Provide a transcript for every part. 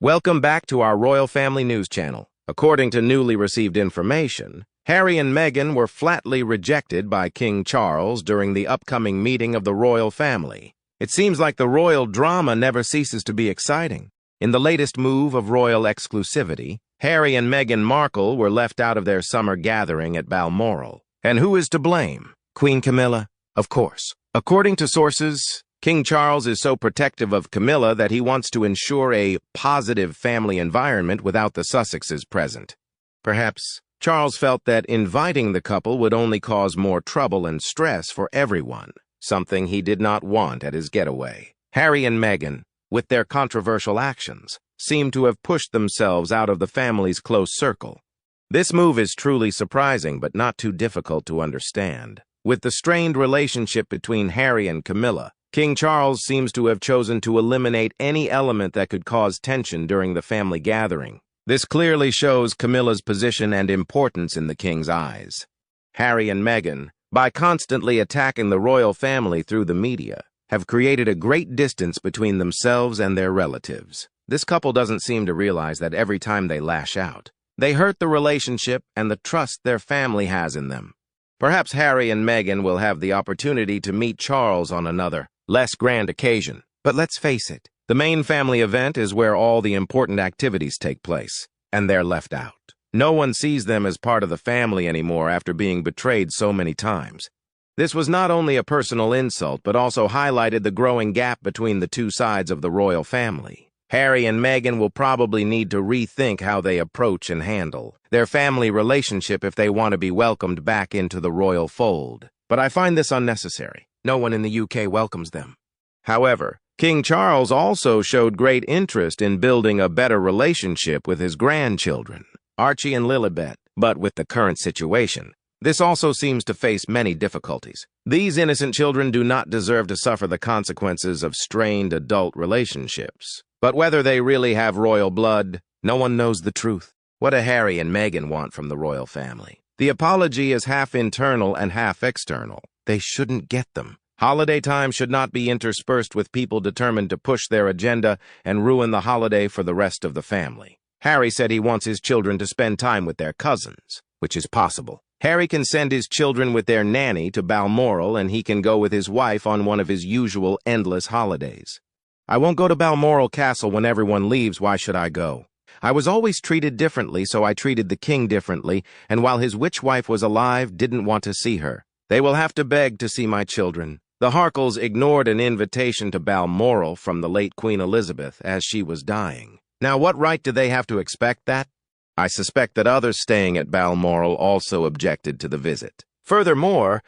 Welcome back to our royal family news channel. According to newly received information, Harry and Meghan were flatly rejected by King Charles during the upcoming meeting of the royal family. It seems like the royal drama never ceases to be exciting. In the latest move of royal exclusivity, Harry and Meghan Markle were left out of their summer gathering at Balmoral. And who is to blame? Queen Camilla? Of course. According to sources, King Charles is so protective of Camilla that he wants to ensure a positive family environment without the Sussexes present. Perhaps Charles felt that inviting the couple would only cause more trouble and stress for everyone, something he did not want at his getaway. Harry and Meghan, with their controversial actions, seem to have pushed themselves out of the family's close circle. This move is truly surprising but not too difficult to understand. With the strained relationship between Harry and Camilla, King Charles seems to have chosen to eliminate any element that could cause tension during the family gathering. This clearly shows Camilla's position and importance in the king's eyes. Harry and Meghan, by constantly attacking the royal family through the media, have created a great distance between themselves and their relatives. This couple doesn't seem to realize that every time they lash out, they hurt the relationship and the trust their family has in them. Perhaps Harry and Meghan will have the opportunity to meet Charles on another, less grand occasion. But let's face it, the main family event is where all the important activities take place, and they're left out. No one sees them as part of the family anymore after being betrayed so many times. This was not only a personal insult, but also highlighted the growing gap between the two sides of the royal family. Harry and Meghan will probably need to rethink how they approach and handle their family relationship if they want to be welcomed back into the royal fold. But I find this unnecessary. No one in the UK welcomes them. However, King Charles also showed great interest in building a better relationship with his grandchildren, Archie and Lilibet. But with the current situation, this also seems to face many difficulties. These innocent children do not deserve to suffer the consequences of strained adult relationships. But whether they really have royal blood, no one knows the truth. What do Harry and Meghan want from the royal family? The apology is half internal and half external. They shouldn't get them. Holiday time should not be interspersed with people determined to push their agenda and ruin the holiday for the rest of the family. Harry said he wants his children to spend time with their cousins, which is possible. Harry can send his children with their nanny to Balmoral, and he can go with his wife on one of his usual endless holidays. I won't go to Balmoral Castle when everyone leaves. Why should I go? I was always treated differently, so I treated the king differently, and while his witch wife was alive, didn't want to see her. They will have to beg to see my children. The Markles ignored an invitation to Balmoral from the late Queen Elizabeth as she was dying. Now, what right do they have to expect that? I suspect that others staying at Balmoral also objected to the visit. Furthermore,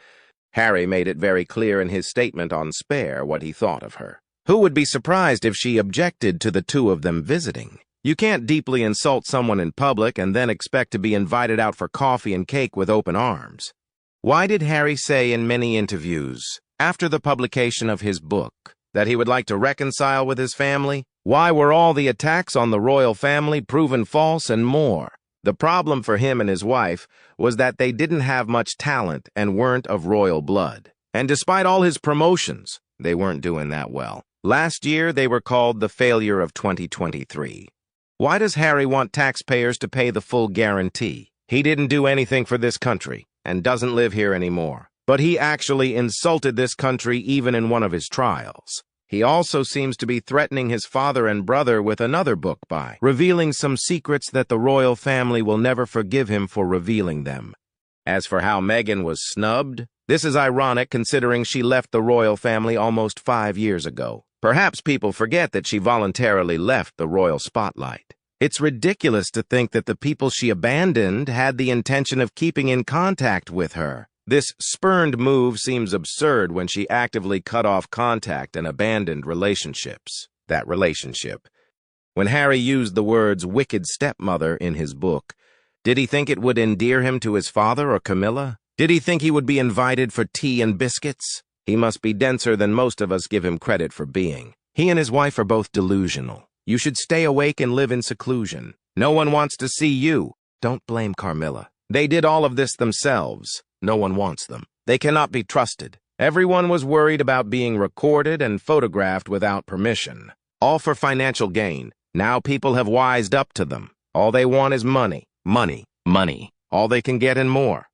Harry made it very clear in his statement on Spare what he thought of her. Who would be surprised if she objected to the two of them visiting? You can't deeply insult someone in public and then expect to be invited out for coffee and cake with open arms. Why did Harry say in many interviews, after the publication of his book, that he would like to reconcile with his family? Why were all the attacks on the royal family proven false and more? The problem for him and his wife was that they didn't have much talent and weren't of royal blood. And despite all his promotions, they weren't doing that well. Last year, they were called the failure of 2023. Why does Harry want taxpayers to pay the full guarantee? He didn't do anything for this country and doesn't live here anymore. But he actually insulted this country even in one of his trials. He also seems to be threatening his father and brother with another book by revealing some secrets that the royal family will never forgive him for revealing them. As for how Meghan was snubbed, this is ironic considering she left the royal family almost 5 years ago. Perhaps people forget that she voluntarily left the royal spotlight. It's ridiculous to think that the people she abandoned had the intention of keeping in contact with her. This spurned move seems absurd when she actively cut off contact and abandoned relationships. That relationship. When Harry used the words wicked stepmother in his book, did he think it would endear him to his father or Camilla? Did he think he would be invited for tea and biscuits? He must be denser than most of us give him credit for being. He and his wife are both delusional. You should stay awake and live in seclusion. No one wants to see you. Don't blame Camilla. They did all of this themselves. No one wants them. They cannot be trusted. Everyone was worried about being recorded and photographed without permission. All for financial gain. Now people have wised up to them. All they want is money, money, money. All they can get and more.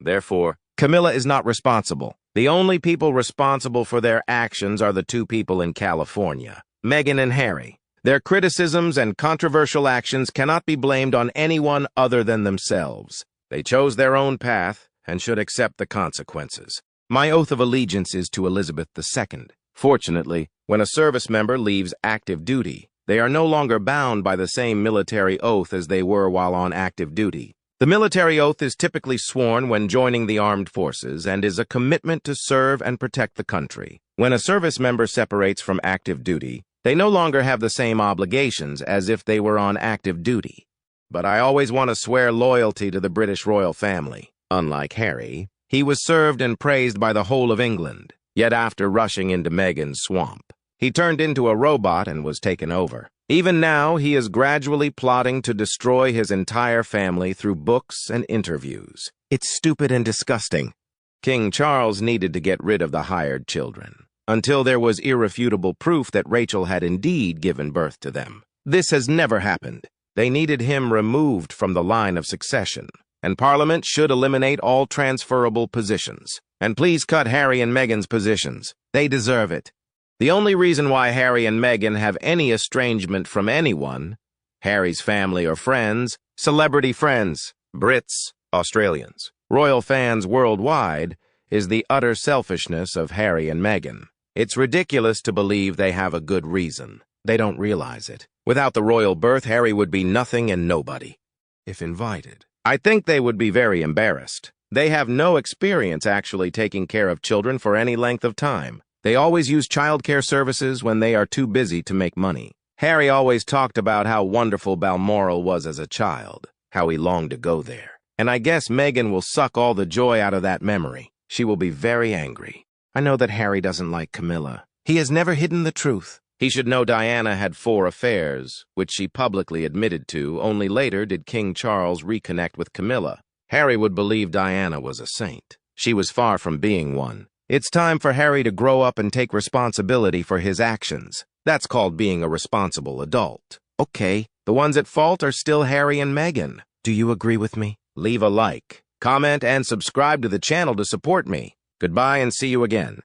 Therefore, Camilla is not responsible. The only people responsible for their actions are the two people in California, Meghan and Harry. Their criticisms and controversial actions cannot be blamed on anyone other than themselves. They chose their own path and should accept the consequences. My oath of allegiance is to Elizabeth II. Fortunately, when a service member leaves active duty, they are no longer bound by the same military oath as they were while on active duty. The military oath is typically sworn when joining the armed forces and is a commitment to serve and protect the country. When a service member separates from active duty, they no longer have the same obligations as if they were on active duty. But I always want to swear loyalty to the British royal family. Unlike Harry, he was served and praised by the whole of England. Yet after rushing into Meghan's swamp, he turned into a robot and was taken over. Even now, he is gradually plotting to destroy his entire family through books and interviews. It's stupid and disgusting. King Charles needed to get rid of the hired children, until there was irrefutable proof that Rachel had indeed given birth to them. This has never happened. They needed him removed from the line of succession, and Parliament should eliminate all transferable positions. And please cut Harry and Meghan's positions. They deserve it. The only reason why Harry and Meghan have any estrangement from anyone, Harry's family or friends, celebrity friends, Brits, Australians, royal fans worldwide, is the utter selfishness of Harry and Meghan. It's ridiculous to believe they have a good reason. They don't realize it. Without the royal birth, Harry would be nothing and nobody. If invited, I think they would be very embarrassed. They have no experience actually taking care of children for any length of time. They always use childcare services when they are too busy to make money. Harry always talked about how wonderful Balmoral was as a child, how he longed to go there. And I guess Meghan will suck all the joy out of that memory. She will be very angry. I know that Harry doesn't like Camilla. He has never hidden the truth. He should know Diana had 4 affairs, which she publicly admitted to. Only later did King Charles reconnect with Camilla. Harry would believe Diana was a saint. She was far from being one. It's time for Harry to grow up and take responsibility for his actions. That's called being a responsible adult. Okay, the ones at fault are still Harry and Meghan. Do you agree with me? Leave a like, comment, and subscribe to the channel to support me. Goodbye and see you again.